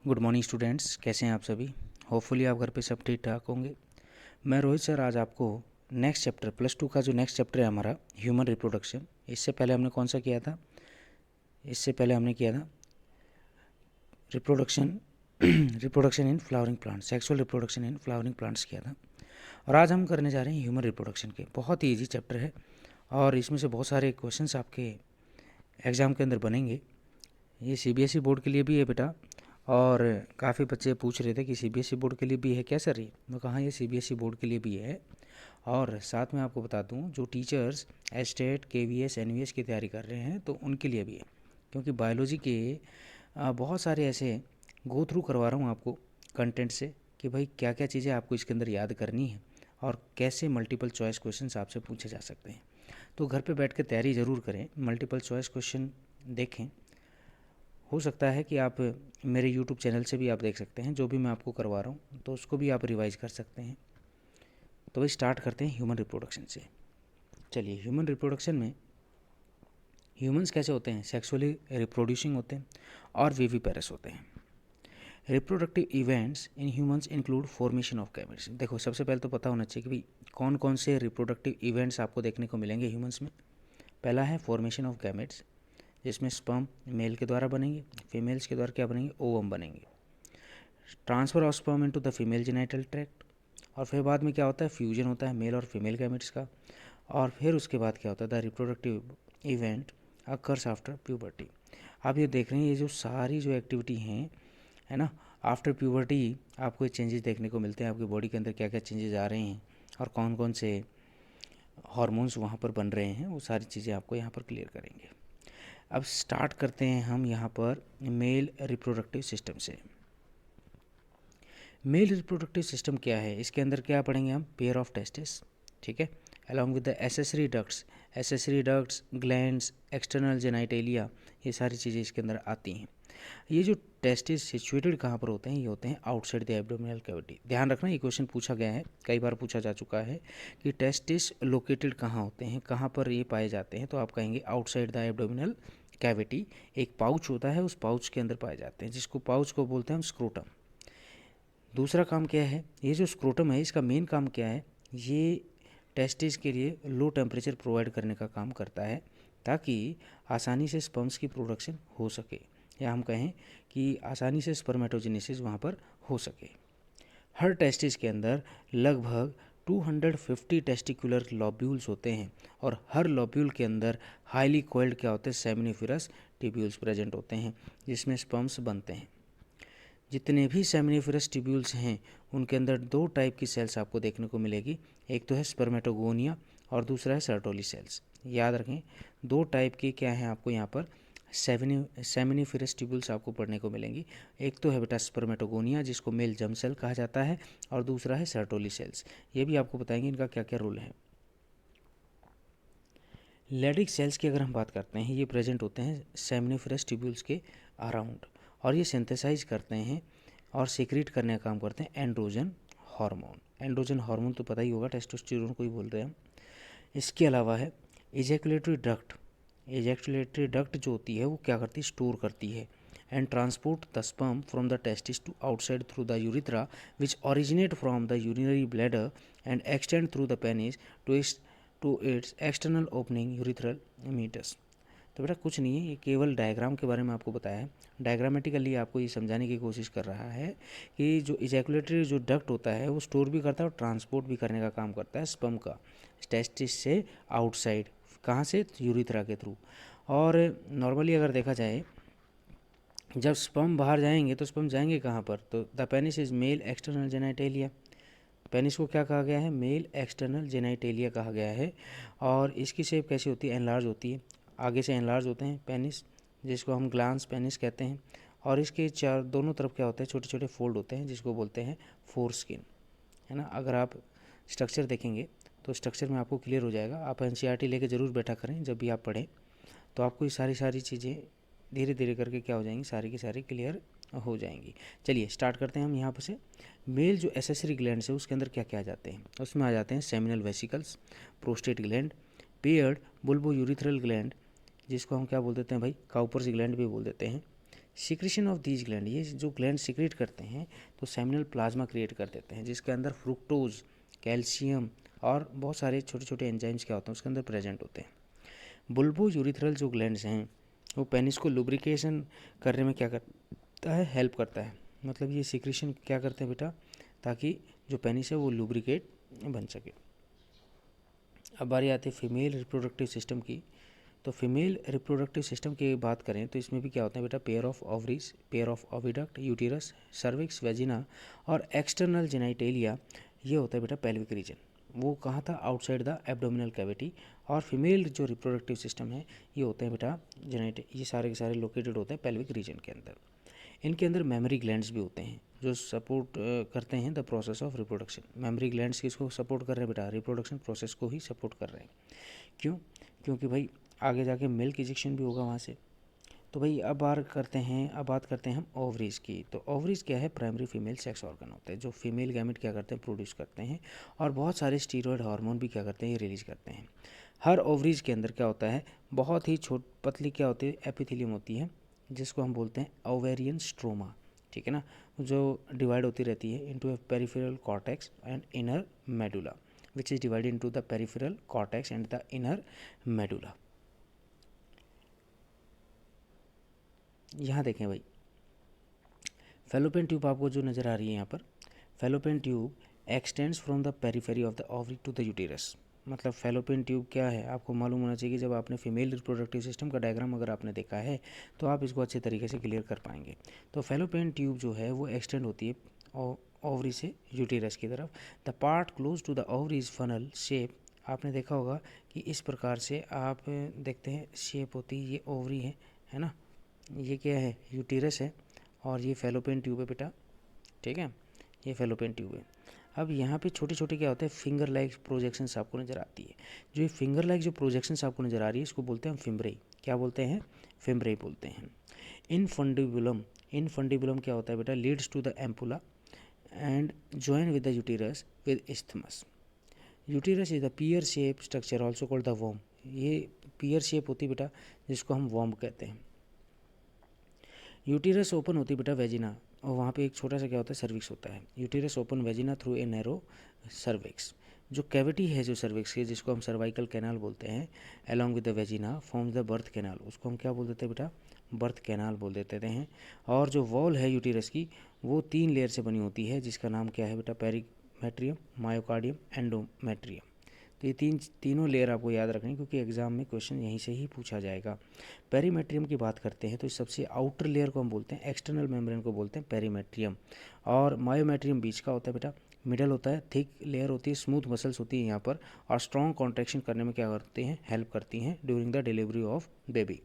Good morning students, कैसे हैं आप सभी। होपफुली आप घर पे सब ठीक ठाक होंगे। मैं रोहित सर आज आपको नेक्स्ट चैप्टर +2 का जो नेक्स्ट चैप्टर है हमारा ह्यूमन रिप्रोडक्शन, इससे पहले हमने कौन सा किया था, इससे पहले हमने किया था reproduction in flowering plants, sexual reproduction in flowering plants किया था। और आज हम करने जा रहे हैं ह्यूमन रिप्रोडक्शन के। बहुत ही ईजी चैप्टर है और इसमें से बहुत सारे क्वेश्चंस आपके एग्ज़ाम के अंदर बनेंगे। ये CBSE बोर्ड के लिए भी है बेटा, और काफ़ी बच्चे पूछ रहे थे कि CBSE बोर्ड के लिए भी है क्या सर। ये मैं कहा ये CBSE बोर्ड के लिए भी है। और साथ में आपको बता दूं जो टीचर्स एस्टेट KVS NVS की तैयारी कर रहे हैं तो उनके लिए भी है, क्योंकि बायोलॉजी के बहुत सारे ऐसे गो थ्रू करवा रहा हूँ आपको कंटेंट से कि भाई क्या क्या चीज़ें आपको इसके अंदर याद करनी है और कैसे मल्टीपल चॉइस क्वेश्चन आपसे पूछे जा सकते हैं। तो घर पर बैठ कर तैयारी ज़रूर करें, मल्टीपल चॉइस क्वेश्चन देखें। हो सकता है कि आप मेरे YouTube चैनल से भी आप देख सकते हैं, जो भी मैं आपको करवा रहा हूँ तो उसको भी आप रिवाइज कर सकते हैं। तो भाई स्टार्ट करते हैं ह्यूमन रिप्रोडक्शन से। चलिए, ह्यूमन रिप्रोडक्शन में ह्यूमंस कैसे होते हैं, सेक्सुअली रिप्रोड्यूसिंग होते हैं और विविपेरस होते हैं। Reproductive events in humans include formation of gametes. देखो, सबसे पहले तो पता होना चाहिए कि भाई कौन कौन से रिप्रोडक्टिव इवेंट्स आपको देखने को मिलेंगे ह्यूमंस में। पहला है फॉर्मेशन ऑफ गैमेट्स, जिसमें स्पर्म मेल के द्वारा बनेंगे, फीमेल्स के द्वारा क्या बनेंगे, ओवम बनेंगे। Transfer of sperm into the female genital tract, और फिर बाद में क्या होता है, फ्यूजन होता है मेल और फीमेल गैमेट्स का। और फिर उसके बाद क्या होता है, the reproductive event occurs after puberty. आप ये देख रहे हैं, ये जो सारी जो एक्टिविटी हैं, है ना, आफ्टर प्यूबर्टी आपको ये चेंजेस देखने को मिलते हैं। आपकी बॉडी के अंदर क्या क्या चेंजेस आ रहे हैं और कौन कौन से हार्मोन्स वहाँ पर बन रहे हैं, वो सारी चीज़ें आपको यहाँ पर क्लियर करेंगे। अब स्टार्ट करते हैं हम यहाँ पर मेल रिप्रोडक्टिव सिस्टम से। मेल रिप्रोडक्टिव सिस्टम क्या है, इसके अंदर क्या पढ़ेंगे हम, पेयर ऑफ टेस्टिस, ठीक है, along with the accessory ducts, glands, external genitalia, ये सारी चीज़ें इसके अंदर आती हैं। ये जो टेस्टिस सिचुएटेड कहाँ पर होते हैं, ये होते हैं आउटसाइड द एब्डोमिनल कैविटी। ध्यान रखना, ये क्वेश्चन पूछा गया है, कई बार पूछा जा चुका है कि टेस्टिस लोकेटेड कहाँ होते हैं, कहाँ पर ये पाए जाते हैं, तो आप कहेंगे आउटसाइड द एब्डोमिनल कैविटी। एक पाउच होता है, उस पाउच के अंदर पाए जाते हैं, जिसको पाउच को बोलते हैं हम स्क्रोटम। दूसरा काम क्या है, ये जो स्क्रोटम है इसका मेन काम क्या है, ये टेस्टिस के लिए लो टेम्परेचर प्रोवाइड करने का काम करता है, ताकि आसानी से स्पर्म्स की प्रोडक्शन हो सके, या हम कहें कि आसानी से स्पर्मेटोजेनेसिस वहाँ पर हो सके। हर टेस्टिस के अंदर लगभग 250 टेस्टिकुलर लॉब्यूल्स होते हैं, और हर लॉब्यूल के अंदर हाईली कोइल्ड क्या होते हैं, सेमिनिफेरस ट्यूब्यूल्स प्रेजेंट होते हैं, जिसमें स्पर्म्स बनते हैं। जितने भी सेमिनिफेरस ट्यूब्यूल्स हैं उनके अंदर दो टाइप की सेल्स आपको देखने को मिलेगी, एक तो है स्पर्मेटोगोनिया और दूसरा है सर्टोली सेल्स। याद रखें, दो टाइप की क्या है आपको यहाँ पर सेमिनिफेरस ट्यूब्यूल्स आपको पढ़ने को मिलेंगी। एक तो है बेटा स्पर्मेटोगोनिया, जिसको मेल जर्म सेल कहा जाता है, और दूसरा है सर्टोली सेल्स। ये भी आपको बताएंगे इनका क्या क्या रोल है। लेडिक सेल्स की अगर हम बात करते हैं, ये प्रेजेंट होते हैं सेमिनिफेरस ट्यूब्यूल्स के अराउंड, और ये सिंथेसाइज करते हैं और सीक्रेट करने का काम करते हैं एंड्रोजन हार्मोन। एंड्रोजन हार्मोन तो पता ही होगा, टेस्टोस्टेरोन को ही बोल रहे हैं हम। इसके अलावा है इजैकुलेटरी डक्ट। इजैकुलेटरी डक्ट जो होती है वो क्या करती है, स्टोर करती है and transport the sperm from the testis to outside through the urethra, which originate from the urinary bladder and extend through the penis to its external opening urethral meatus. तो बेटा कुछ नहीं है, ये केवल डायग्राम के बारे में आपको बताया है। डायग्रामेटिकली आपको ये समझाने की कोशिश कर रहा है कि जो इजैकुलेटरी जो डक्ट होता है वो स्टोर भी करता है और ट्रांसपोर्ट भी करने का काम करता है स्पर्म का, टेस्टिस से आउटसाइड, कहाँ से, यूरिथ्रा के थ्रू। और नॉर्मली अगर देखा जाए, जब स्पर्म बाहर जाएंगे तो स्पर्म जाएंगे कहाँ पर, तो the penis is male external genitalia. Penis को क्या कहा गया है, मेल एक्सटर्नल जेनाइटेलिया कहा गया है। और इसकी शेप कैसी होती है, एनलार्ज होती है, आगे से एनलार्ज होते हैं पेनिस, जिसको हम ग्लांस पेनिस कहते हैं। और इसके चार दोनों तरफ क्या होते हैं, छोटे छोटे फोल्ड होते हैं, जिसको बोलते हैं फोर स्किन, है ना। अगर आप स्ट्रक्चर देखेंगे तो स्ट्रक्चर में आपको क्लियर हो जाएगा। आप NCERT लेके ज़रूर बैठा करें, जब भी आप पढ़ें तो आपको ये सारी चीज़ें धीरे धीरे करके क्या हो जाएंगी, सारी की सारी क्लियर हो जाएंगी। चलिए स्टार्ट करते हैं हम यहाँ पर से। मेल जो एसेसरी ग्लैंड है उसके अंदर क्या क्या आ जाते हैं, उसमें आ जाते हैं seminal vesicles, prostate gland, paired bulbourethral gland, जिसको हम क्या बोल देते हैं भाई, काउपर्स ग्लैंड भी बोल देते हैं, सिक्रेशन ऑफ दीज ग्लैंड, ये जो ग्लैंड सिक्रेट करते हैं तो सेमिनल प्लाज्मा क्रिएट कर देते हैं, जिसके अंदर फ्रुक्टोज, कैल्शियम और बहुत सारे छोटे छोटे एंजाइम्स क्या होते हैं उसके अंदर प्रेजेंट होते हैं। बुल्बो यूरिथ्रल जो ग्लैंड्स हैं वो पेनिस को लुब्रिकेशन करने में क्या करता है, हेल्प करता है। मतलब ये सिक्रेशन क्या करते हैं बेटा, ताकि जो पेनिस है वो लुब्रिकेट बन सके। अब बारी आती है फीमेल रिप्रोडक्टिव सिस्टम की। तो फीमेल रिप्रोडक्टिव सिस्टम की बात करें तो इसमें भी क्या होता है बेटा, pair of ovaries, pair of oviduct, uterus, cervix, vagina और एक्सटर्नल जेनाइटेलिया, ये होता है बेटा पेल्विक रीजन। वो कहाँ था, आउटसाइड द एब्डोमिनल कैविटी। और फीमेल जो रिप्रोडक्टिव सिस्टम है ये होते हैं बेटा ये सारे के सारे लोकेटेड होते हैं पेल्विक रीजन के अंदर। इनके अंदर मेमोरी ग्लैंड्स भी होते हैं जो सपोर्ट करते हैं the process of reproduction. Mammary glands किसको सपोर्ट कर रहे हैं बेटा, रिप्रोडक्शन प्रोसेस को ही सपोर्ट कर रहे हैं। क्यों, क्योंकि भाई आगे जाके मिल्क इजेक्शन भी होगा वहाँ से। तो भाई अब बात करते हैं हम ओवरीज की। तो ओवरीज क्या है, प्राइमरी फीमेल सेक्स ऑर्गन होते हैं जो फीमेल गैमेट क्या करते हैं, प्रोड्यूस करते हैं, और बहुत सारे स्टीरॉयड हार्मोन भी क्या करते हैं, ये रिलीज करते हैं। हर ओवरीज के अंदर क्या होता है, बहुत ही पतली क्या होती है, एपिथेलियम होती है, जिसको हम बोलते हैं ओवेरियन स्ट्रोमा, ठीक है ना, जो डिवाइड होती रहती है into A peripheral cortex and inner medulla, which is divided into the peripheral cortex and the inner medulla। यहाँ देखें भाई, फेलोपियन ट्यूब आपको जो नज़र आ रही है यहाँ पर, fallopian tube extends from the periphery of the ovary to the uterus. मतलब फेलोपियन ट्यूब क्या है आपको मालूम होना चाहिए कि जब आपने फीमेल रिप्रोडक्टिव सिस्टम का डायग्राम अगर आपने देखा है तो आप इसको अच्छे तरीके से क्लियर कर पाएंगे। तो फेलोपियन ट्यूब जो है वो एक्सटेंड होती है ओवरी से यूटेरस की तरफ। The part close to the ovary is funnel shape. आपने देखा होगा कि इस प्रकार से आप देखते हैं शेप होती है, ये ओवरी है ना, ये क्या है, यूटेरस है, और ये फेलोपियन ट्यूब है बेटा, ठीक है, ये फेलोपियन ट्यूब है। अब यहाँ पे छोटे छोटे क्या होते हैं, फिंगर लाइक प्रोजेक्शंस आपको नज़र आती है। जो ये फिंगर लाइक जो प्रोजेक्शंस आपको नज़र आ रही है इसको बोलते हैं फिम्ब्रेई। क्या बोलते हैं, फिम्ब्रेई बोलते हैं। इनफंडिबुलम क्या होता है बेटा, leads to the ampulla and join with the uterus with isthmus. Uterus is the pear shape structure also called the वॉर्म। ये पियर शेप होती है बेटा जिसको हम वॉर्म कहते हैं। यूटेरस ओपन होती है बेटा वेजिना, और वहाँ पे एक छोटा सा क्या होता है, सर्विक्स होता है। Uterus open vagina through a narrow cervix. जो कैविटी है जो सर्विक्स की, जिसको हम सर्वाइकल कैनाल बोलते हैं, along with the vagina forms the birth canal, उसको हम क्या बोल देते हैं बेटा, बर्थ कैनाल बोल देते हैं। और जो वॉल है यूटेरस की वो 3 लेयर से बनी होती है, जिसका नाम क्या है बेटा, पेरीमेट्रियम, मायोकार्डियम, एंडोमेट्रियम। तो ये तीनों लेयर आपको याद रखनी, क्योंकि एग्जाम में क्वेश्चन यहीं से ही पूछा जाएगा। पेरीमेट्रियम की बात करते हैं तो सबसे आउटर लेयर को हम बोलते हैं, एक्सटर्नल मेम्ब्रेन को बोलते हैं पेरीमेट्रियम, और मायोमेट्रियम बीच का होता है बेटा, मिडल होता है, थिक लेयर होती है, स्मूथ मसल्स होती है यहाँ पर, और स्ट्रॉन्ग कॉन्ट्रैक्शन करने में क्या करते हैं, हेल्प करती हैं during the delivery of baby.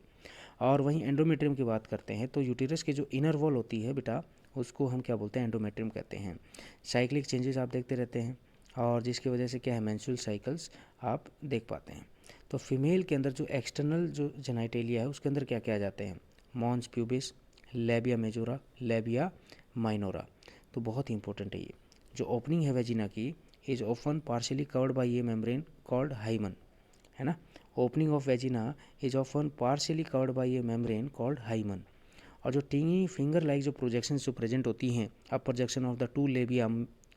और वहीं एंडोमेट्रियम की बात करते हैं तो यूटेरस की जो इनर वॉल होती है बेटा उसको हम क्या बोलते हैं, एंडोमेट्रियम कहते हैं। साइक्लिक चेंजेस आप देखते रहते हैं, और जिसकी वजह से क्या है, मेंस्ट्रुअल साइकिल्स आप देख पाते हैं। तो फीमेल के अंदर जो एक्सटर्नल जो जेनाइटेलिया है उसके अंदर क्या क्या आ जाते हैं, mons pubis, labia majora, labia minora. तो बहुत ही इंपॉर्टेंट है ये। जो ओपनिंग है वेजिना की is often partially covered by a membrane called hymen, है ना, opening of vagina is often partially covered by a membrane called hymen. और जो टीनी फिंगर लाइक जो प्रोजेक्शंस जो प्रेजेंट होती हैं, अब projection of the 2 labia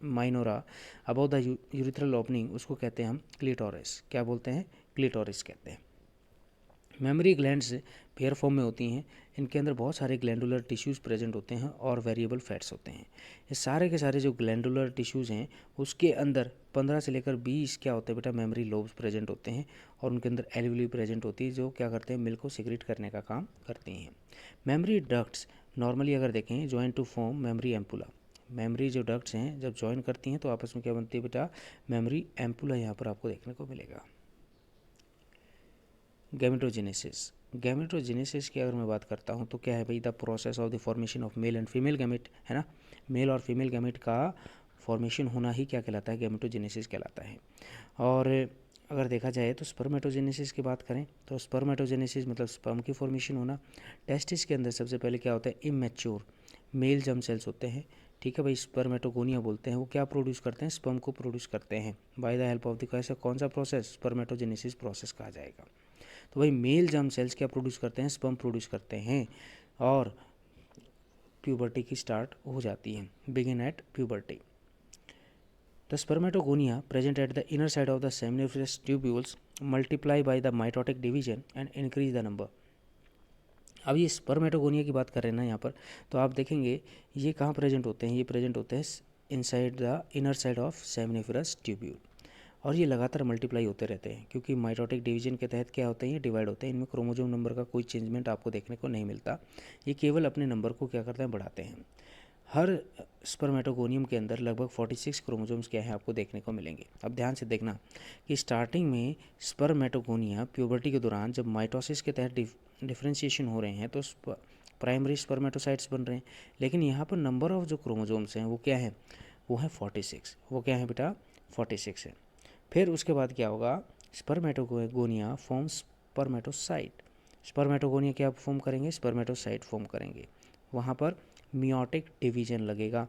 minora about the urethral opening, उसको कहते हैं हम क्लिटोरिस। क्या बोलते हैं, क्लिटोरिस कहते हैं। मेमोरी ग्लैंड्स पेयर फॉर्म में होती हैं, इनके अंदर बहुत सारे ग्लैंडुलर टिश्यूज़ प्रेजेंट होते हैं और वेरिएबल फैट्स होते हैं। ये सारे के सारे जो ग्लैंडुलर टिश्यूज़ हैं उसके अंदर 15 से लेकर 20 क्या होते हैं बेटा, मेमोरी लोब्स प्रेजेंट होते हैं, और उनके अंदर एल्वियोली प्रेजेंट होती है जो क्या करते हैं, मिल्क को सिक्रेट करने का काम करती हैं। मेमोरी डक्ट्स नॉर्मली अगर देखें join to form mammary ampulla. Mammary जो डक्ट्स हैं जब जॉइन करती हैं तो आपस में क्या बनती है बेटा, मेमोरी एम्पुला यहाँ पर आपको देखने को मिलेगा। गैमेटोजेनेसिस की अगर मैं बात करता हूँ तो क्या है भाई, the process of the formation of male and female gamete, है ना, मेल और फीमेल गैमेट का फॉर्मेशन होना ही क्या कहलाता है, गैमेटोजेनेसिस कहलाता है। और अगर देखा जाए तो स्पर्मेटोजेनेसिस की बात करें तो स्पर्मेटोजेनेसिस मतलब स्पर्म की फॉर्मेशन होना। टेस्टिस के अंदर सबसे पहले क्या होता है, इमेच्योर मेल जर्म सेल्स होते हैं, ठीक है भाई, स्पर्मेटोगोनिया बोलते हैं, वो क्या प्रोड्यूस करते हैं, स्पर्म को प्रोड्यूस करते हैं by the help of the, कैसा कौन सा प्रोसेस, स्पर्मेटोजेनेसिस प्रोसेस कहा जाएगा। तो भाई मेल जर्म सेल्स क्या प्रोड्यूस करते हैं, स्पर्म प्रोड्यूस करते हैं, और प्यूबर्टी की स्टार्ट हो जाती है, begin at puberty. The spermatogonia present at the inner side of the seminiferous tubules multiply by the mitotic division and increase the number. अब ये स्पर्मेटोगोनिया की बात कर रहे हैं ना यहाँ पर, तो आप देखेंगे ये कहाँ प्रेजेंट होते हैं, ये प्रेजेंट होते हैं inside the inner side of seminiferous tubule, और ये लगातार मल्टीप्लाई होते रहते हैं क्योंकि माइटोटिक डिवीजन के तहत क्या होते हैं, ये डिवाइड होते हैं। इनमें क्रोमोजोम नंबर का कोई चेंजमेंट आपको देखने को नहीं मिलता, ये केवल अपने नंबर को क्या करते हैं, बढ़ाते हैं। हर स्पर्मेटोगोनियम के अंदर लगभग 46 क्रोमोजोम्स क्या है आपको देखने को मिलेंगे। अब ध्यान से देखना कि स्टार्टिंग में स्पर्मेटोगोनिया प्यूबर्टी के दौरान जब माइटोसिस के तहत डिफ्रेंशिएशन हो रहे हैं तो प्राइमरी स्पर्मेटोसाइट्स बन रहे हैं, लेकिन यहाँ पर नंबर ऑफ जो क्रोमोजोम्स हैं वो क्या है, वो है 46। वो क्या है बेटा, 46 है। फिर उसके बाद क्या होगा, स्पर्मेटोगोनिया फॉर्म स्पर्मेटोसाइट। स्पर्मेटोगोनिया क्या फॉर्म करेंगे, स्पर्मेटोसाइट फॉर्म करेंगे। वहाँ पर मियोटिक डिवीजन लगेगा,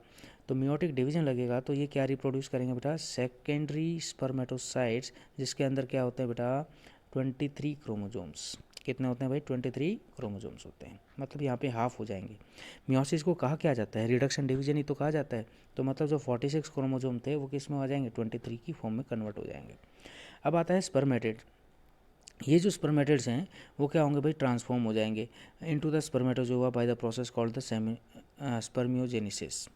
तो मियोटिक डिवीजन लगेगा तो ये क्या रिप्रोड्यूस करेंगे बेटा, सेकेंडरी स्पर्मेटोसाइट्स, जिसके अंदर क्या होते हैं बेटा, 23 क्रोमोजोम्स। कितने होते हैं भाई, 23 क्रोमोजोम्स होते हैं, मतलब यहाँ पे हाफ हो जाएंगे। मियोसिस को कहा क्या जाता है, रिडक्शन डिवीजन ही तो कहा जाता है, तो मतलब जो 46 क्रोमोजोम थे वो किस में आ जाएंगे, 23 की फॉर्म में कन्वर्ट हो जाएंगे। अब आता है स्पर्मेटेड। ये जो स्पर्मेटेड्स हैं वो क्या होंगे भाई, ट्रांसफॉर्म हो जाएंगे into the spermatozoa by the process called the spermiogenesis,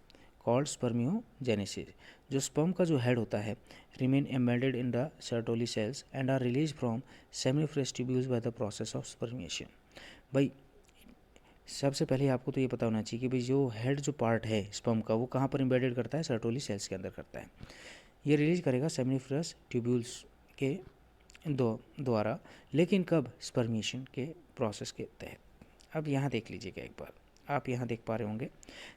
called spermiogenesis. जो स्पर्म का जो हेड होता है remain embedded in the Sertoli cells and are release from seminiferous tubules by the process of spermiation. भाई सबसे पहले आपको तो ये पता होना चाहिए कि भाई जो हेड जो पार्ट है स्पर्म का वो कहाँ पर एम्बेडेड करता है, सर्टोली सेल्स के अंदर करता है। ये रिलीज करेगा सेमिनिफरस ट्यूब्यूल्स के द्वारा, लेकिन कब, स्पर्मिएशन के प्रोसेस के तहत। अब यहाँ देख लीजिएगा एक बार, आप यहाँ देख पा रहे होंगे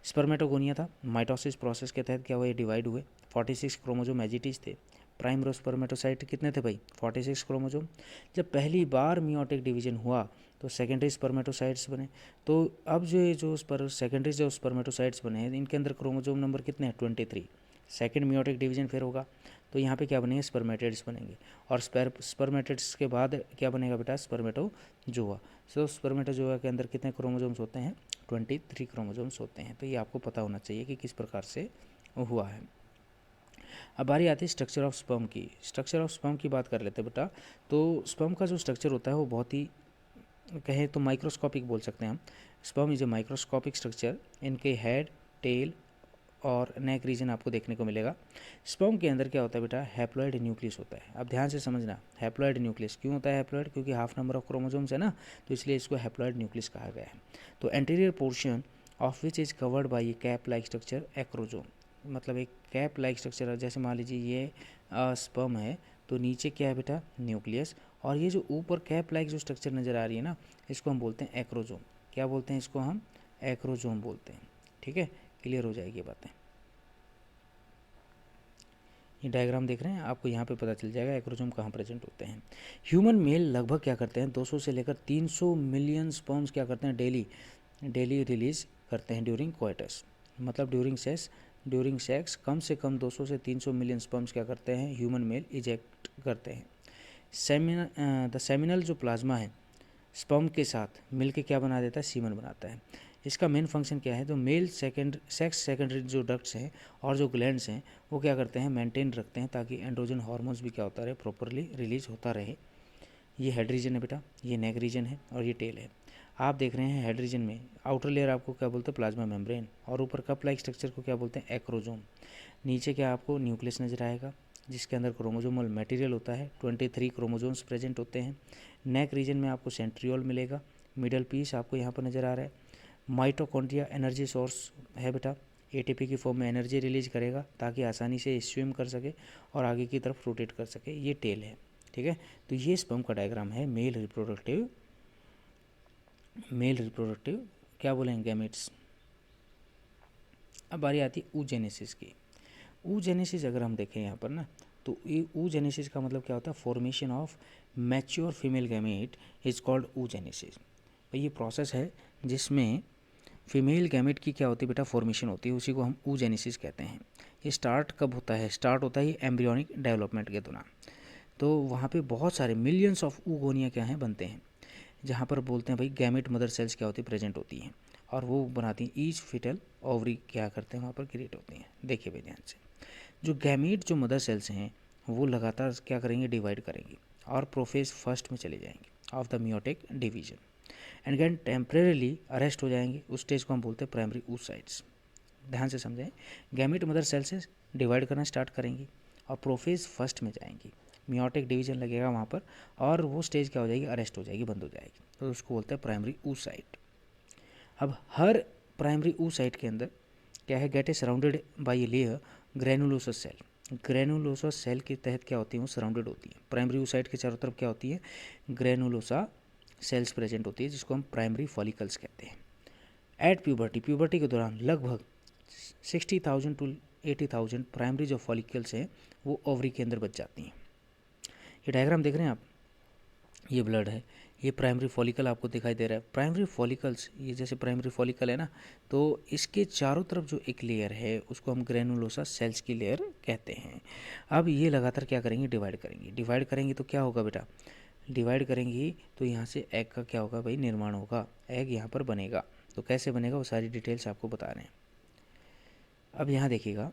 स्पर्मेटोगोनिया था, माइटोसिस प्रोसेस के तहत क्या हुआ, ये डिवाइड हुए। 46 क्रोमोजोम एजिटीज थे। प्राइमरी स्पर्मेटोसाइट कितने थे भाई, 46 क्रोमोजोम। जब पहली बार मियोटिक डिवीजन हुआ तो सेकेंडरी स्पर्मेटोसाइट्स बने। तो अब जो सेकेंडरी जो स्पर्मेटोसाइट्स बने हैं इनके अंदर क्रोमोजोम नंबर कितने हैं, 23। सेकेंड मियोटिक डिवीजन फिर होगा तो यहाँ पे क्या बनेंगे, स्पर्मेटेड्स बनेंगे, और स्पर्मेटेड्स के बाद क्या बनेगा बेटा, स्पर्मेटोजोआ। सो स्पर्मेटोजोआ के अंदर कितने क्रोमोजोम्स होते हैं, 23 क्रोमोजोम्स होते हैं। तो ये आपको पता होना चाहिए कि किस प्रकार से हुआ है। अब बारी आती है स्ट्रक्चर ऑफ स्पर्म की। स्ट्रक्चर ऑफ स्पर्म की बात कर लेते हैं बेटा। तो स्पर्म का जो स्ट्रक्चर होता है वो बहुत ही कहें तो माइक्रोस्कोपिक बोल सकते हैं हम। Sperm is a microscopic structure, इनके हेड, टेल और नेक रीजन आपको देखने को मिलेगा। स्पर्म के अंदर क्या होता है बेटा, हैप्लॉइड न्यूक्लियस होता है। अब ध्यान से समझना, हैप्लॉइड न्यूक्लियस क्यों होता है हैप्लॉइड, क्योंकि हाफ नंबर ऑफ क्रोमोजोम्स है ना, तो इसलिए इसको हैप्लॉइड न्यूक्लियस कहा गया है। तो anterior portion of which is covered by A cap like structure, acrosome. मतलब एक कैप लाइक स्ट्रक्चर है, जैसे मान लीजिए ये स्पर्म है तो नीचे क्या है बेटा, न्यूक्लियस, और ये जो ऊपर कैप लाइक जो स्ट्रक्चर नज़र आ रही है ना, इसको हम बोलते हैं एक्रोजोम। क्या बोलते हैं इसको हम, एक्रोजोम बोलते हैं। ठीक है, क्लियर हो जाएगी बातें। ये डायग्राम देख रहे हैं, आपको यहाँ पे पता चल जाएगा एक्रोजोम कहाँ प्रेजेंट होते हैं। ह्यूमन मेल लगभग क्या करते हैं, 200 से लेकर 300 मिलियन स्पर्म्स क्या करते हैं, डेली रिलीज करते हैं ड्यूरिंग कोइटस। मतलब ड्यूरिंग सेक्स कम से कम 200 से 300 मिलियन स्पर्म्स क्या करते हैं, ह्यूमन मेल इजेक्ट करते हैं। द सेमिनल जो प्लाज्मा है स्पर्म के साथ मिलके क्या बना देता है, सीमन बनाता है। इसका मेन फंक्शन क्या है, तो मेल सेक्स सेकेंडरी जो डक्ट्स हैं और जो ग्लैंड्स हैं वो क्या करते हैं, मेंटेन रखते हैं ताकि एंड्रोजन हार्मोन्स भी क्या होता रहे, प्रॉपरली रिलीज होता रहे। ये हेड रीजन है बेटा, ये नेक रीजन है और ये टेल है। आप देख रहे हैं हेड रीजन में आउटर लेयर आपको क्या बोलते हैं, प्लाज्मा मेम्ब्रेन, और ऊपर कप लाइक स्ट्रक्चर को क्या बोलते हैं, एक्रोजोम। नीचे क्या आपको न्यूक्लियस नजर आएगा जिसके अंदर क्रोमोजोमल मटेरियल होता है, 23 क्रोमोजोम्स प्रेजेंट होते हैं। नेक रीजन में आपको सेंट्रियोल मिलेगा, मिडल पीस आपको यहाँ पर नज़र आ रहा है। माइटोकॉन्ड्रिया एनर्जी सोर्स है बेटा, एटीपी की फॉर्म में एनर्जी रिलीज करेगा ताकि आसानी से स्विम कर सके और आगे की तरफ रोटेट कर सके। ये टेल है। ठीक है, तो ये स्पर्म का डायग्राम है मेल रिप्रोडक्टिव क्या बोलेंगे, गैमेट्स। अब बारी आती है oogenesis की। oogenesis अगर हम देखें यहाँ पर ना, तो ये oogenesis का मतलब क्या होता है, formation of mature female gamete is called oogenesis। ये प्रोसेस है जिसमें फीमेल गैमेट की क्या होती है बेटा, फॉर्मेशन होती है, उसी को हम oogenesis कहते हैं। ये स्टार्ट कब होता है, स्टार्ट होता है एम्ब्रियोनिक डेवलपमेंट के दौरान। तो वहाँ पे बहुत सारे मिलियंस ऑफ oogonia क्या हैं, बनते हैं। जहाँ पर बोलते हैं भाई गैमेट मदर सेल्स क्या होती है, प्रेजेंट होती हैं, और वो बनाती हैं ईच फिटल ओवरी क्या करते हैं वहाँ पर क्रिएट होती हैं। देखिए भाई ध्यान से, जो गैमेट जो मदर सेल्स हैं वो लगातार क्या करेंगे, डिवाइड करेंगी और प्रोफेज फर्स्ट में चले जाएंगे of the meiotic division and gain temporarily arrest हो जाएंगे। उस स्टेज को हम बोलते हैं प्राइमरी oocytes। ध्यान से समझें, गैमेट मदर सेल से डिवाइड करना स्टार्ट करेंगी और प्रोफेज फर्स्ट में जाएंगी, मियोटिक डिवीजन लगेगा वहाँ पर और वो स्टेज क्या हो जाएगी, अरेस्ट हो जाएगी, बंद हो जाएगी, तो उसको बोलते हैं प्राइमरी oocyte। अब हर प्राइमरी oocyte के अंदर क्या है, get a surrounded by a layer granulosa cell. Granulosa cell के तहत क्या होती है, वो सराउंडेड होती है। प्राइमरी oocyte के चारों तरफ क्या होती है, ग्रेनुलोसा सेल्स प्रेजेंट होती है, जिसको हम प्राइमरी फॉलिकल्स कहते हैं। एट प्यूबर्टी, प्यूबर्टी के दौरान लगभग 60,000 टू 80,000 प्राइमरी जो फॉलिकल्स हैं वो ओवरी के अंदर बच जाती हैं। ये डायग्राम देख रहे हैं आप, ये ब्लड है, ये प्राइमरी फॉलिकल आपको दिखाई दे रहा है। प्राइमरी फॉलिकल्स, ये जैसे प्राइमरी फॉलिकल है ना, तो इसके चारों तरफ जो एक लेयर है उसको हम ग्रेनुलोसा सेल्स की लेयर कहते हैं। अब ये लगातार क्या करेंगे, डिवाइड करेंगी। डिवाइड करेंगी तो क्या होगा बेटा, डिवाइड करेंगी तो यहाँ से एग का क्या होगा भाई, निर्माण होगा, एग यहाँ पर बनेगा। तो कैसे बनेगा वो सारी डिटेल्स आपको बता रहे हैं। अब यहाँ देखिएगा,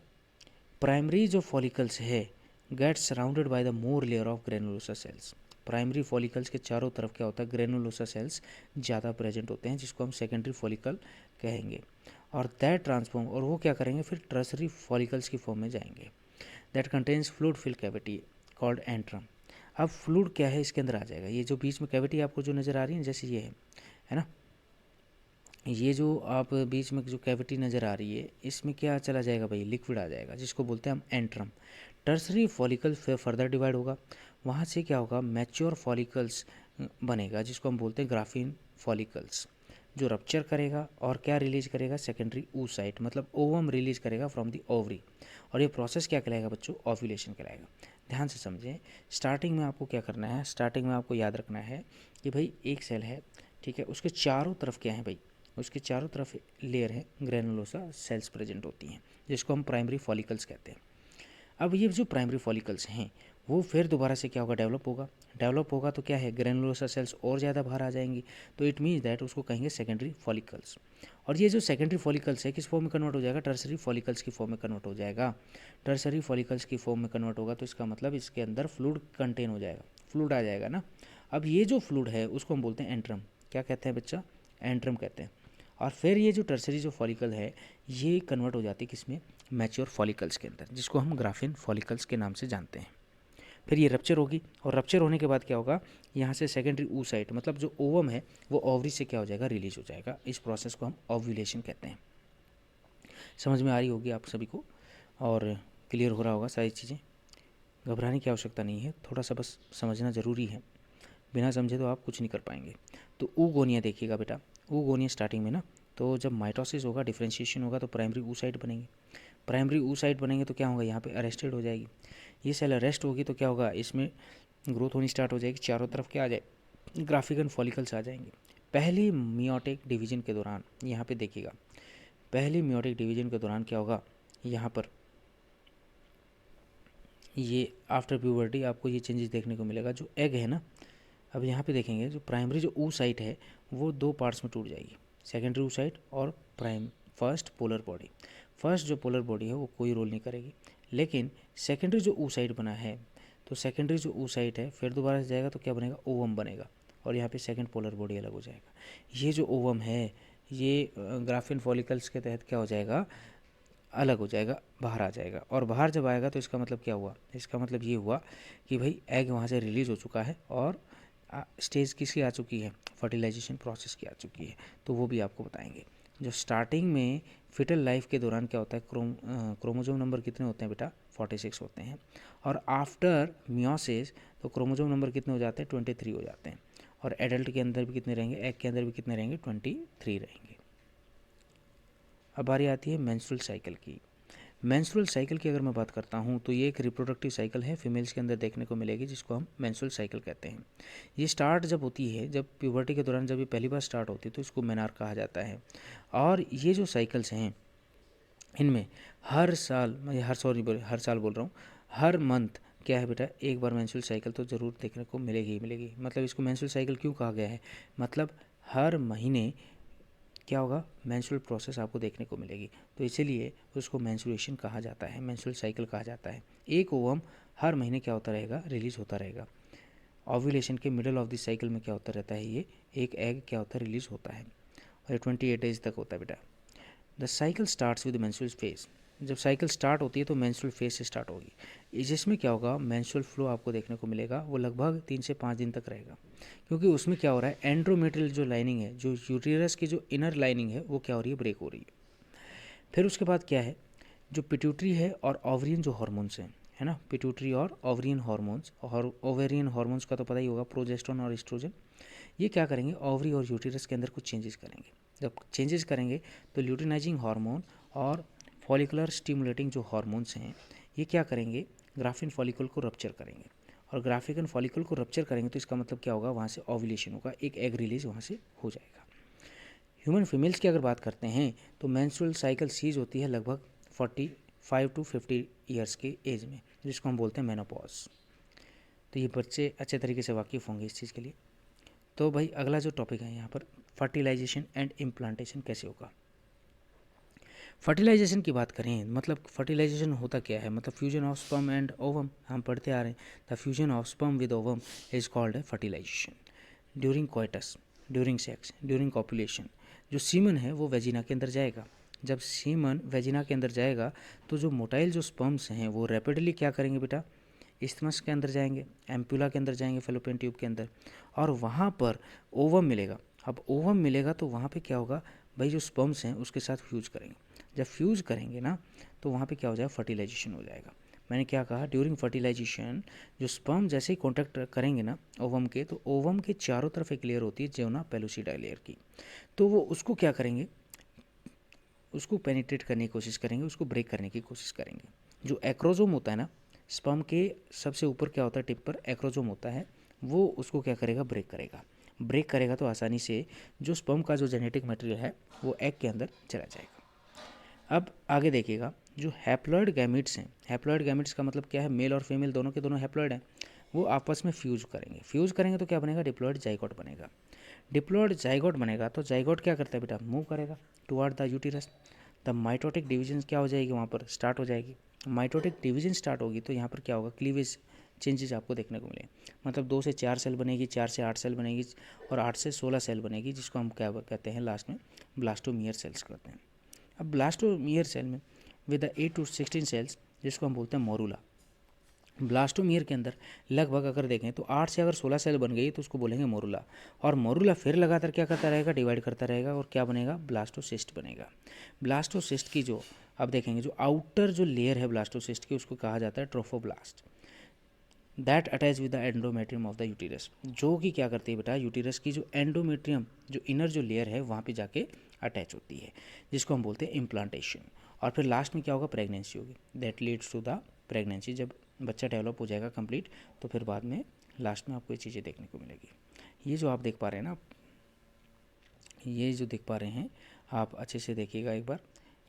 प्राइमरी जो फॉलिकल्स है get surrounded by the more layer of granulosa cells. Primary follicles के चारों तरफ क्या होता है, ग्रेनुलोसा सेल्स ज़्यादा प्रेजेंट होते हैं, जिसको हम सेकेंडरी फॉलिकल कहेंगे। और दैट ट्रांसफॉर्म, और वो क्या करेंगे फिर टर्सरी फॉलिकल्स की फॉर्म में जाएंगे। That contains fluid fill cavity called antrum. अब फ्लूइड क्या है, इसके अंदर आ जाएगा। ये जो बीच में कैविटी आपको जो नज़र आ रही है, जैसे ये है ना, ये जो आप बीच में जो कैविटी नज़र आ रही है, इसमें क्या चला जाएगा भाई, लिक्विड आ जाएगा, जिसको बोलते हैं हम एंट्रम। टर्सरी फॉलिकल फिर फर्दर डिवाइड होगा, वहाँ से क्या होगा, मैच्योर फॉलिकल्स बनेगा, जिसको हम बोलते हैं ग्राफिन फॉलिकल्स, जो रप्चर करेगा और क्या रिलीज करेगा, सेकेंडरी oocyte, मतलब ओवम रिलीज करेगा फ्रॉम दी ओवरी। और ये प्रोसेस क्या कहलाएगा बच्चों, ओव्यूलेशन कहलाएगा। ध्यान से समझें, स्टार्टिंग में आपको क्या करना है, स्टार्टिंग में आपको याद रखना है कि भाई एक सेल है, ठीक है, उसके चारों तरफ क्या है भाई, उसके चारों तरफ लेयर है ग्रेनुलोसा सेल्स प्रेजेंट होती हैं, जिसको हम प्राइमरी फॉलिकल्स कहते हैं। अब ये जो प्राइमरी फॉलिकल्स हैं वो फिर दोबारा से क्या होगा, डेवलप होगा तो क्या है, ग्रेनुलोसा सेल्स और ज़्यादा बाहर आ जाएंगी, तो इट मीन्स दैट उसको कहेंगे सेकेंडरी फॉलिकल्स। और ये जो सेकेंडरी फॉलिकल्स है किस फॉर्म में कन्वर्ट हो जाएगा, टर्सरी फॉलिकल्स की फॉर्म में कन्वर्ट हो जाएगा। टर्सरी फॉलिकल्स की फॉर्म में कन्वर्ट होगा तो इसका मतलब इसके अंदर फ्लूइड कंटेन हो जाएगा, फ्लूइड आ जाएगा ना। अब ये जो फ्लूइड है उसको हम बोलते हैं एंट्रम। क्या कहते हैं बच्चा, एंट्रम कहते हैं। और फिर ये जो टर्सरी जो फॉलिकल है ये कन्वर्ट हो जाती है किसमें, मैच्योर फॉलिकल्स के अंदर, जिसको हम ग्राफिन फॉलिकल्स के नाम से जानते हैं। फिर ये रप्चर होगी और रप्चर होने के बाद क्या होगा, यहाँ से सेकेंडरी oocyte मतलब जो ओवम है वो ओवरी से क्या हो जाएगा, रिलीज हो जाएगा। इस प्रोसेस को हम ओव्यूलेशन कहते हैं। समझ में आ रही होगी आप सभी को और क्लियर हो रहा होगा सारी चीज़ें। घबराने की आवश्यकता नहीं है, थोड़ा सा बस समझना ज़रूरी है, बिना समझे तो आप कुछ नहीं कर पाएंगे। तो oogonia देखिएगा बेटा, oogonia स्टार्टिंग में ना, तो जब माइटोसिस होगा, डिफ्रेंशिएशन होगा, तो प्राइमरी oocyte बनेंगे। प्राइमरी oocyte बनेंगे तो क्या होगा, यहाँ पे अरेस्टेड हो जाएगी। ये सेल अरेस्ट होगी तो क्या होगा, इसमें ग्रोथ होनी स्टार्ट हो जाएगी, चारों तरफ क्या आ जाए, ग्राफिकन फॉलिकल्स आ जाएंगे। पहली मियोटिक डिवीजन के दौरान यहाँ पे देखिएगा, पहली मियोटिक डिवीजन के दौरान क्या होगा, यहाँ पर ये आफ्टर प्यूबर्टी आपको ये चेंजेस देखने को मिलेगा। जो एग है ना, अब यहाँ पे देखेंगे जो प्राइमरी जो oocyte है वो दो पार्ट्स में टूट जाएगी, सेकेंडरी oocyte और फर्स्ट पोलर बॉडी। फर्स्ट जो पोलर बॉडी है वो कोई रोल नहीं करेगी, लेकिन सेकेंडरी जो oocyte बना है, तो सेकेंडरी जो oocyte है फिर दोबारा से जाएगा तो क्या बनेगा, ओवम बनेगा, और यहाँ पे सेकेंड पोलर बॉडी अलग हो जाएगा। ये जो ओवम है ये ग्राफिन फॉलिकल्स के तहत क्या हो जाएगा, अलग हो जाएगा, बाहर आ जाएगा। और बाहर जब आएगा तो इसका मतलब क्या हुआ, इसका मतलब ये हुआ कि भाई एग वहाँ से रिलीज़ हो चुका है और स्टेज किसकी आ चुकी है, फर्टिलाइजेशन प्रोसेस की आ चुकी है, तो वो भी आपको बताएंगे। जो स्टार्टिंग में फिटल लाइफ के दौरान क्या होता है, क्रोमोजोम नंबर कितने होते हैं बेटा, 46 होते हैं। और आफ्टर मियोसिस तो क्रोमोजोम नंबर कितने हो जाते हैं, 23 हो जाते हैं। और एडल्ट के अंदर भी कितने रहेंगे, एग के अंदर भी कितने रहेंगे, 23 रहेंगे। अब बारी आती है मेंस्ट्रुअल साइकिल की। मेंस्ट्रुअल साइकिल की अगर मैं बात करता हूँ तो ये एक रिप्रोडक्टिव साइकिल है, फीमेल्स के अंदर देखने को मिलेगी, जिसको हम मेंस्ट्रुअल साइकिल कहते हैं। ये स्टार्ट जब होती है, जब प्यूबर्टी के दौरान जब ये पहली बार स्टार्ट होती है तो इसको मेनार कहा जाता है। और ये जो साइकिल्स हैं इनमें हर साल, मैं हर साल बोल रहा हूँ, हर मंथ क्या है बेटा, एक बार मेंस्ट्रुअल साइकिल तो ज़रूर देखने को मिलेगी ही मिलेगी। मतलब इसको मेंस्ट्रुअल साइकिल क्यों कहा गया है, मतलब हर महीने क्या होगा, मेंस्ट्रुअल प्रोसेस आपको देखने को मिलेगी, तो इसीलिए उसको मेंस्ट्रुएशन कहा जाता है, मेंस्ट्रुअल साइकिल कहा जाता है। एक ओवम हर महीने क्या होता रहेगा, रिलीज होता रहेगा। ओव्यूलेशन के मिडल ऑफ द साइकिल में क्या होता रहता है, ये एक एग क्या होता है, रिलीज होता है, और ये 28 डेज तक होता है बेटा। The cycle starts with menstrual phase. जब साइकिल स्टार्ट होती है तो मेंस्ट्रुअल फेज से स्टार्ट होगी, जिसमें क्या होगा, मेंस्ट्रुअल फ्लो आपको देखने को मिलेगा, वो लगभग 3 से 5 दिन तक रहेगा, क्योंकि उसमें क्या हो रहा है, एंड्रोमेट्रियल जो लाइनिंग है, जो यूटेरस की जो इनर लाइनिंग है, वो क्या हो रही है, ब्रेक हो रही है। फिर उसके बाद क्या है, जो पिट्यूटरी है और ओवरियन जो हार्मोन्स हैं, है ना, पिट्यूटरी और ओवरियन हार्मोन्स, और ओवेरियन हार्मोन्स का तो पता ही होगा, प्रोजेस्टेरोन और एस्ट्रोजन, ये क्या करेंगे, ओवरी और यूटेरस के अंदर कुछ चेंजेस करेंगे। जब चेंजेस करेंगे तो ल्यूटिनाइजिंग हार्मोन और फॉलिकुलर स्टिमुलेटिंग जो हार्मोन्स हैं, ये क्या करेंगे, ग्राफिन फॉलिकल को रप्चर करेंगे, और ग्राफिकन फॉलिकल को रप्चर करेंगे तो इसका मतलब क्या होगा, वहाँ से ओव्यूलेशन होगा, एक एग रिलीज वहाँ से हो जाएगा। ह्यूमन फीमेल्स की अगर बात करते हैं तो मेंस्ट्रुअल साइकिल सीज होती है लगभग 45 टू 50 ईयर्स के एज में, जिसको हम बोलते हैं मेनोपॉज। तो ये बच्चे अच्छे तरीके से वाकिफ़ होंगे इस चीज़ के लिए। तो भाई अगला जो टॉपिक है यहाँ पर, फर्टिलाइजेशन एंड इम्प्लांटेशन कैसे होगा। फर्टिलाइजेशन की बात करें, मतलब फर्टिलाइजेशन होता क्या है, मतलब fusion of sperm and ovum, हम पढ़ते आ रहे हैं, the fusion of sperm with ovum is called है fertilization. During coitus, during sex, during copulation, जो सीमन है वो वेजिना के अंदर जाएगा। जब सीमन वेजिना के अंदर जाएगा तो जो मोटाइल जो स्पर्म्स हैं वो रैपिडली क्या करेंगे बेटा, इस्थमस के अंदर जाएंगे, एम्पुला के अंदर जाएंगे, फेलोपियन ट्यूब के अंदर, और वहाँ पर ओवम मिलेगा। अब ओवम मिलेगा तो वहाँ पे क्या होगा भाई, जो स्पर्म्स हैं उसके साथ फ्यूज करेंगे। जब फ्यूज करेंगे ना तो वहाँ पे क्या हो जाएगा, फर्टिलाइजेशन हो जाएगा। मैंने क्या कहा, ड्यूरिंग फर्टिलाइजेशन जो स्पर्म जैसे ही कॉन्टैक्ट करेंगे ना ओवम के, तो ओवम के चारों तरफ एक लेयर होती है जेवना पेलुसिडा लेयर की, तो वो उसको क्या करेंगे, उसको पेनिट्रेट करने की कोशिश करेंगे, उसको ब्रेक करने की कोशिश करेंगे। जो एक्रोजोम होता है ना, स्पर्म के सबसे ऊपर क्या होता है, टिप पर एक्रोजोम होता है, वो उसको क्या करेगा, ब्रेक करेगा। ब्रेक करेगा तो आसानी से जो स्पर्म का जो जेनेटिक मटेरियल है वो एग के अंदर चला जाएगा। अब आगे देखिएगा, जो हैप्लॉइड गैमिट्स हैं, हैप्लॉइड गैमिट्स का मतलब क्या है, मेल और फीमेल दोनों के दोनों हैप्लॉइड हैं, वो आपस में फ्यूज करेंगे। फ्यूज करेंगे तो क्या बनेगा, डिप्लॉइड जाइगोट बनेगा। डिप्लॉइड जाइगोट बनेगा तो जाइगोट क्या करता है बेटा, मूव करेगा toward the uterus. The mitotic division क्या हो जाएगी, वहाँ पर स्टार्ट हो जाएगी। माइटोटिक डिवीजन स्टार्ट होगी तो यहाँ पर क्या होगा, क्लीवेज चेंजेस आपको देखने को मिले, मतलब 2 से 4 सेल बनेगी, 4 से 8 सेल बनेगी, और 8 से 16 सेल बनेगी, जिसको हम क्या कहते हैं लास्ट में ब्लास्टोमियर सेल्स कहते हैं। अब ब्लास्टोमियर सेल में विद द 8 to 16 सेल्स, जिसको हम बोलते हैं मोरूला। ब्लास्टोमियर के अंदर लगभग अगर देखें तो 8 से अगर 16 सेल बन गई तो उसको बोलेंगे मोरूला, और मोरूला फिर लगातार क्या करता रहेगा, डिवाइड करता रहेगा, और क्या बनेगा, ब्लास्टोसिस्ट बनेगा। ब्लास्टोसिस्ट की जो अब देखेंगे, जो आउटर जो लेयर है ब्लास्टोसिस्ट की, उसको कहा जाता है trophoblast, that attach with the endometrium of the uterus, जो कि क्या करती है बेटा, यूटिरस की जो एंडोमेट्रियम जो इनर जो लेयर है वहाँ पे जाके अटैच होती है, जिसको हम बोलते हैं इम्प्लांटेशन। और फिर लास्ट में क्या होगा, प्रेगनेंसी होगी, that leads to the pregnancy. जब बच्चा डेवलप हो जाएगा कंप्लीट, तो फिर बाद में लास्ट में आपको ये चीज़ें देखने को मिलेगी। ये जो आप देख पा रहे हैं ना, ये जो देख पा रहे हैं आप अच्छे से देखिएगा एक बार,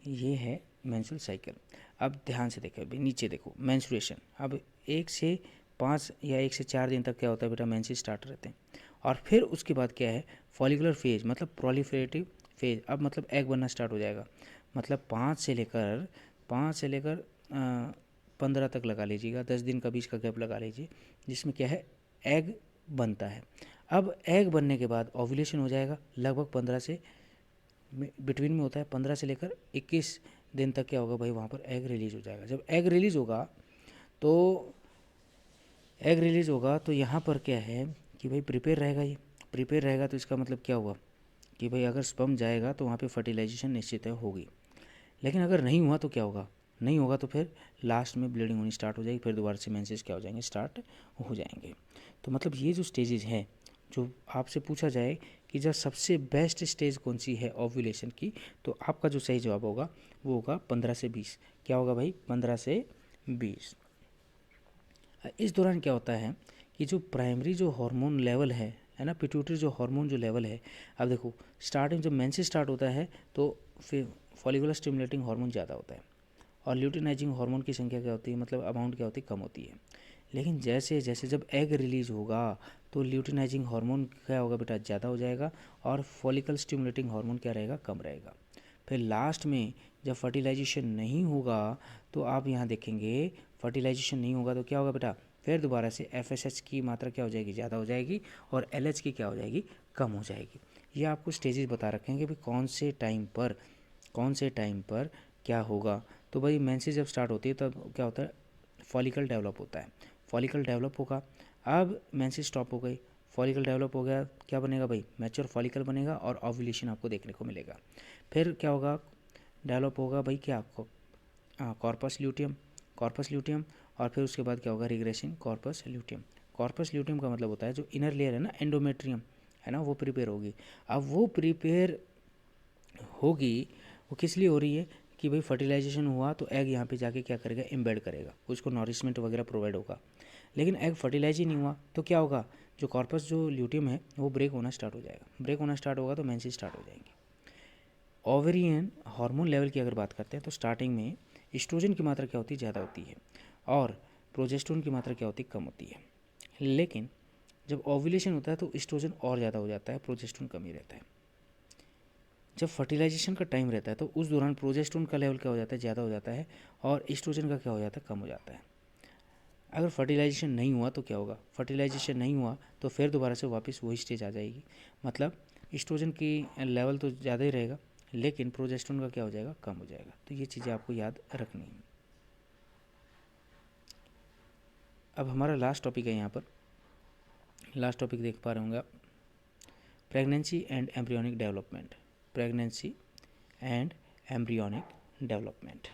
ये है मेंस्ट्रुअल साइकिल। अब ध्यान से देखो, अभी नीचे देखो, मेंस्ट्रुएशन। अब 1 से 5 या 1 से 4 दिन तक क्या होता है बेटा, मेंसेस स्टार्ट रहते हैं, और फिर उसके बाद क्या है, फॉलिकुलर फेज, मतलब प्रोलिफरेटिव फेज। अब मतलब एग बनना स्टार्ट हो जाएगा, मतलब 5 से लेकर 15 तक लगा लीजिएगा, 10 दिन का बीच का गैप लगा लीजिए, जिसमें क्या है, एग बनता है। अब एग बनने के बाद ओव्यूलेशन हो जाएगा, लगभग 15 से बिटवीन में होता है, 15 से लेकर 21 दिन तक क्या होगा भाई, वहाँ पर एग रिलीज हो जाएगा। जब एग रिलीज होगा तो यहाँ पर क्या है कि भाई प्रिपेयर रहेगा, ये प्रिपेयर रहेगा, तो इसका मतलब क्या हुआ कि भाई अगर स्पर्म जाएगा तो वहाँ पे फर्टिलाइजेशन निश्चित है होगी। लेकिन अगर नहीं हुआ तो क्या होगा, नहीं होगा तो फिर लास्ट में ब्लीडिंग होनी स्टार्ट हो जाएगी, फिर दोबारा से मेंसेस क्या हो जाएंगे, स्टार्ट हो जाएंगे। तो मतलब ये जो स्टेजेज हैं, जो आपसे पूछा जाए कि जब सबसे बेस्ट स्टेज कौन सी है ओव्यूलेशन की, तो आपका जो सही जवाब होगा वो होगा 15 से 20। क्या होगा भाई, 15 से 20। इस दौरान क्या होता है कि जो प्राइमरी जो हार्मोन लेवल है ना, पिट्यूटरी जो हार्मोन जो लेवल है, अब देखो स्टार्टिंग जब मेंसेस स्टार्ट होता है तो फिर फॉलिकुलर स्टिमुलेटिंग हार्मोन ज़्यादा होता है, और ल्यूटिनाइजिंग हार्मोन की संख्या क्या होती है, मतलब अमाउंट क्या होती है, कम होती है। लेकिन जैसे जैसे जब एग रिलीज होगा तो ल्यूटिनाइजिंग हार्मोन क्या होगा बेटा, ज़्यादा हो जाएगा, और फॉलिकल स्टिमुलेटिंग हार्मोन क्या रहेगा, कम रहेगा। फिर लास्ट में जब फर्टिलाइजेशन नहीं होगा तो आप यहाँ देखेंगे फर्टिलाइजेशन नहीं होगा तो क्या होगा बेटा, फिर दोबारा से FSH की मात्रा क्या हो जाएगी, ज़्यादा हो जाएगी, और LH की क्या हो जाएगी, कम हो जाएगी। ये आपको स्टेजेस बता रखे हैं कि भाई कौन से टाइम पर क्या होगा। तो भाई मेंसेस जब स्टार्ट होती है तब क्या होता है, फॉलिकल डेवलप होता है, फॉलिकल डेवलप होगा। अब मेंसेस स्टॉप हो गई, फॉलिकल डेवलप हो गया, क्या बनेगा भाई, मैच्योर फॉलिकल बनेगा और ओव्यूलेशन आपको देखने को मिलेगा। फिर क्या होगा, डेवलप होगा भाई क्या, कॉर्पस ल्यूटियम, कॉर्पस ल्यूटियम, और फिर उसके बाद क्या होगा, regression corpus luteum. Corpus luteum का मतलब होता है जो इनर लेयर है ना, एंडोमेट्रियम है ना, वो प्रिपेयर होगी। अब वो प्रिपेयर होगी, वो किस लिए हो रही है कि भाई फर्टिलाइजेशन हुआ तो एग यहाँ पे जाके क्या करेगा, एम्बेड करेगा, उसको नॉरिशमेंट वगैरह प्रोवाइड होगा। लेकिन एग फर्टिलाइज ही नहीं हुआ तो क्या होगा, जो कॉर्पस जो ल्यूटियम है वो ब्रेक होना स्टार्ट हो जाएगा, ब्रेक होना स्टार्ट होगा तो मेंसेस स्टार्ट हो जाएंगे। ओवेरियन हार्मोन लेवल की अगर बात करते हैं तो स्टार्टिंग में एस्ट्रोजन की मात्रा क्या होती है, ज़्यादा होती है, और प्रोजेस्टेरोन की मात्रा क्या होती है, कम होती है। लेकिन जब ओव्यूलेशन होता है तो एस्ट्रोजन और ज़्यादा हो जाता है, प्रोजेस्टेरोन कम ही रहता है। जब फर्टिलाइजेशन का टाइम रहता है तो उस दौरान प्रोजेस्टेरोन का लेवल क्या हो जाता है, ज़्यादा हो जाता है, और एस्ट्रोजन का क्या हो जाता है, कम हो जाता है। अगर फर्टिलाइजेशन नहीं हुआ तो क्या होगा, फर्टिलाइजेशन नहीं हुआ तो फिर दोबारा से वापस वही स्टेज आ जाएगी, मतलब एस्ट्रोजन की लेवल तो ज़्यादा ही रहेगा लेकिन प्रोजेस्टेरोन का क्या हो जाएगा, कम हो जाएगा। तो ये चीज़ें आपको याद रखनी है। अब हमारा लास्ट टॉपिक है, यहाँ पर लास्ट टॉपिक देख पा रहे होंगे आप, pregnancy and embryonic development, pregnancy and embryonic development.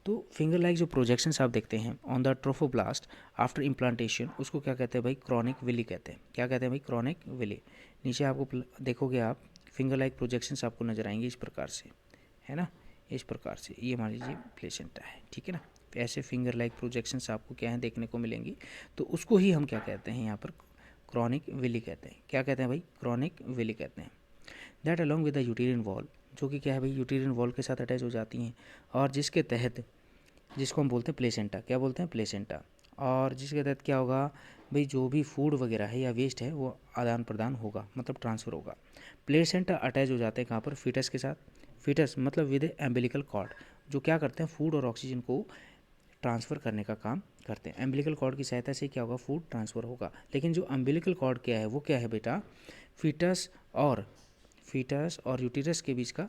तो फिंगर लाइक जो प्रोजेक्शंस आप देखते हैं on the trophoblast after implantation, उसको क्या कहते हैं भाई, क्रॉनिक विली कहते हैं। क्या कहते हैं भाई, क्रॉनिक विली। नीचे आपको देखोगे आप फिंगर लाइक प्रोजेक्शंस आपको नजर आएंगे इस प्रकार से, है ना, इस प्रकार से, ये मान लीजिए प्लेसेंटा है, ठीक है ना। तो ऐसे फिंगर लाइक प्रोजेक्शंस आपको क्या है, देखने को मिलेंगी। तो उसको ही हम क्या कहते हैं यहाँ पर, क्रॉनिक विली कहते हैं। क्या कहते हैं भाई, क्रॉनिक विली कहते हैं। That along with the uterine wall, जो कि क्या है भाई, यूटेरियन वॉल के साथ अटैच हो जाती हैं, और जिसके तहत, जिसको हम बोलते हैं प्लेसेंटा, क्या बोलते हैं, प्लेसेंटा, और जिसके तहत क्या होगा भाई, जो भी फूड वगैरह है या वेस्ट है वो आदान प्रदान होगा, मतलब ट्रांसफ़र होगा। प्लेसेंटा अटैच हो जाते हैं कहाँ पर, फीटस के साथ, फीटस मतलब विद एम्बिलिकल कॉर्ड, जो क्या करते हैं, फूड और ऑक्सीजन को ट्रांसफ़र करने का काम करते हैं। एम्बिलिकल कॉर्ड की सहायता से क्या होगा, फूड ट्रांसफ़र होगा। लेकिन जो अम्बिलिकल कॉर्ड क्या है, वो क्या है बेटा, फीटस और यूटेरस के बीच का,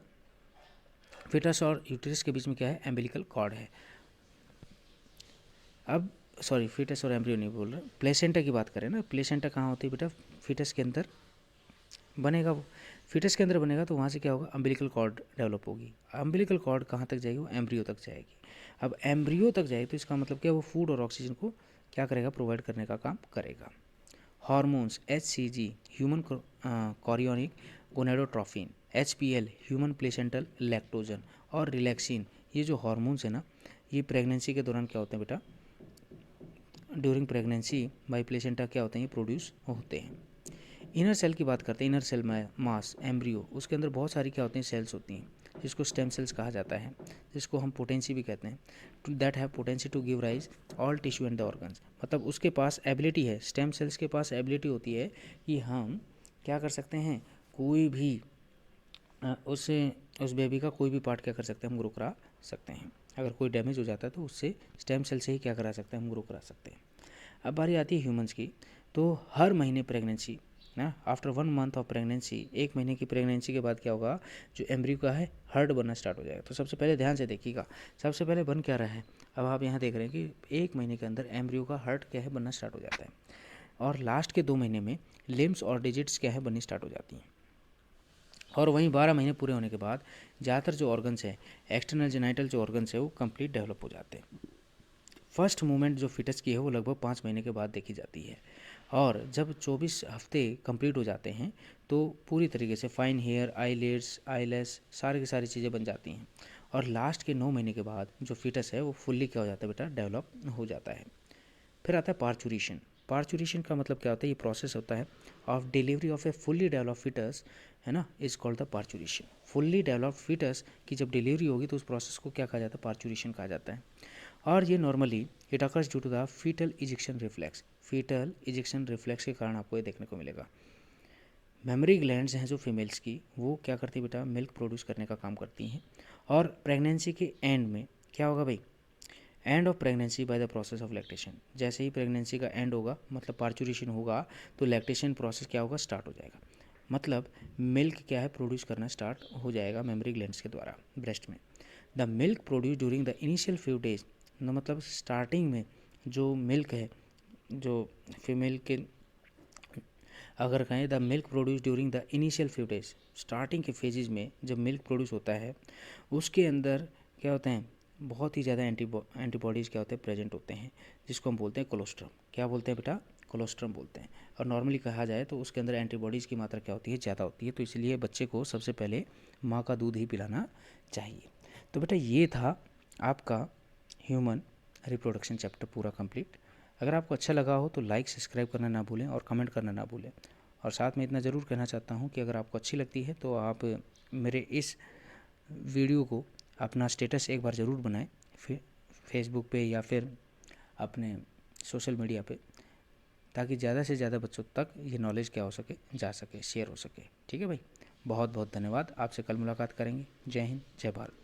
फीटस और यूटेरस के बीच में क्या है, एम्बिलिकल कॉर्ड है। अब सॉरी, फीटस और एम्ब्रियो नहीं बोल रहा, प्लेसेंटा की बात करें ना, प्लेसेंटा कहाँ होती है बेटा, फीटस के अंदर बनेगा, वो फीटस के अंदर बनेगा तो वहाँ से क्या होगा, अम्बिलिकल कॉर्ड डेवलप होगी। अम्बिलिकल कॉर्ड कहाँ तक जाएगी, वो एम्ब्रियो तक जाएगी। अब एम्ब्रियो तक जाएगी तो इसका मतलब क्या, वो फूड और ऑक्सीजन को क्या करेगा, प्रोवाइड करने का काम करेगा। Hormones, HCG human chorionic gonadotrophin, HPL human placental lactogen, और रिलैक्सिन, ये जो हार्मोन्स है ना, ये प्रेगनेंसी के दौरान क्या होते हैं बेटा, ड्यूरिंग प्रेगनेंसी बाई प्लेसेंटा क्या होते हैं, ये प्रोड्यूस होते हैं। इनर सेल की बात करते हैं, इनर सेल मास एम्ब्रियो, उसके अंदर बहुत सारी क्या होती हैं, सेल्स होती हैं, जिसको स्टेम सेल्स कहा जाता है, जिसको हम पोटेंसी भी कहते हैं। That have potency to give rise all tissue and the organs, मतलब उसके पास एबिलिटी है, स्टेम सेल्स के पास एबिलिटी होती है कि हम क्या कर सकते हैं, कोई भी उस बेबी का कोई भी पार्ट क्या कर सकते हैं, हम ग्रो करा सकते हैं। अगर कोई डैमेज हो जाता है तो उससे स्टेम सेल से ही क्या करा सकते हैं, हम ग्रो करा सकते हैं। अब बारी आती है ह्यूमंस की, तो हर महीने प्रेगनेंसी ना, आफ्टर 1 मंथ ऑफ प्रेगनेंसी, 1 महीने की प्रेगनेंसी के बाद क्या होगा, जो एम्ब्रियो का है हर्ट बनना स्टार्ट हो जाएगा। तो सबसे पहले ध्यान से देखिएगा, सबसे पहले बन क्या रहा है, अब आप यहाँ देख रहे हैं कि 1 महीने के अंदर एम्ब्रियो का हर्ट क्या है, बनना स्टार्ट हो जाता है, और लास्ट के 2 महीने में लिम्स और डिजिट्स क्या है, बननी स्टार्ट हो जाती हैं। और वहीं 12 महीने पूरे होने के बाद ज़्यादातर जो ऑर्गन्स है, एक्सटर्नल जेनाइटल जो ऑर्गन्स है, वो कंप्लीट डेवलप हो जाते हैं। फर्स्ट मूवमेंट जो फिटस की है वो लगभग 5 महीने के बाद देखी जाती है, और जब 24 हफ्ते कंप्लीट हो जाते हैं तो पूरी तरीके से फाइन हेयर, आईलिड्स, आईलेस, सारी की सारी चीज़ें बन जाती हैं, और लास्ट के 9 महीने के बाद जो फिटस है वो फुल्ली क्या हो जाता है बेटा, डेवलप हो जाता है। फिर आता है पार्चुरेशन। पार्चुरेशन का मतलब क्या होता है, ये प्रोसेस होता है of delivery of a fully develop fetus, है ना, is called the parturition. Fully developed fetus की जब डिलीवरी होगी तो उस प्रोसेस को क्या कहा जाता है, पार्चुरेशन कहा जाता है। और ये normally it occurs due to the fetal ejection reflex. Fetal ejection reflex के कारण आपको ये देखने को मिलेगा। मेमोरी ग्लैंड्स हैं जो फीमेल्स की, वो क्या करती है बेटा, मिल्क प्रोड्यूस करने का काम करती हैं। और प्रेगनेंसी के एंड में क्या होगा भाई, end of pregnancy bye the process of lactation, जैसे ही प्रेगनेंसी का एंड होगा मतलब पार्चुरेशन होगा तो लैक्टेशन प्रोसेस क्या होगा, स्टार्ट हो जाएगा। मतलब मिल्क क्या है, प्रोड्यूस करना स्टार्ट हो जाएगा मेमोरी ग्लैंड्स के द्वारा ब्रेस्ट में। The milk produce during the initial few days, मतलब स्टार्टिंग में जो मिल्क है, जो फीमेल के अगर कहें the milk produce during the initial few days, starting के फेजेज में जब मिल्क प्रोड्यूस होता है उसके अंदर क्या होते हैं, बहुत ही ज़्यादा एंटीबॉडीज़ क्या होते हैं, प्रेजेंट होते हैं, जिसको हम बोलते हैं कोलोस्ट्रम। क्या बोलते हैं बेटा, कोलोस्ट्रम बोलते हैं। और नॉर्मली कहा जाए तो उसके अंदर एंटीबॉडीज़ की मात्रा क्या होती है, ज़्यादा होती है। तो इसलिए बच्चे को सबसे पहले माँ का दूध ही पिलाना चाहिए। तो बेटा ये था आपका ह्यूमन रिप्रोडक्शन चैप्टर पूरा कंप्लीट। अगर आपको अच्छा लगा हो तो लाइक सब्सक्राइब करना ना भूलें और कमेंट करना ना भूलें। और साथ में इतना ज़रूर कहना चाहता हूँ कि अगर आपको अच्छी लगती है तो आप मेरे इस वीडियो को अपना स्टेटस एक बार ज़रूर बनाएं, फिर फेसबुक पे या फिर अपने सोशल मीडिया पे, ताकि ज़्यादा से ज़्यादा बच्चों तक ये नॉलेज क्या हो सके, जा सके, शेयर हो सके। ठीक है भाई, बहुत बहुत धन्यवाद। आपसे कल मुलाकात करेंगे। जय हिंद, जय भारत।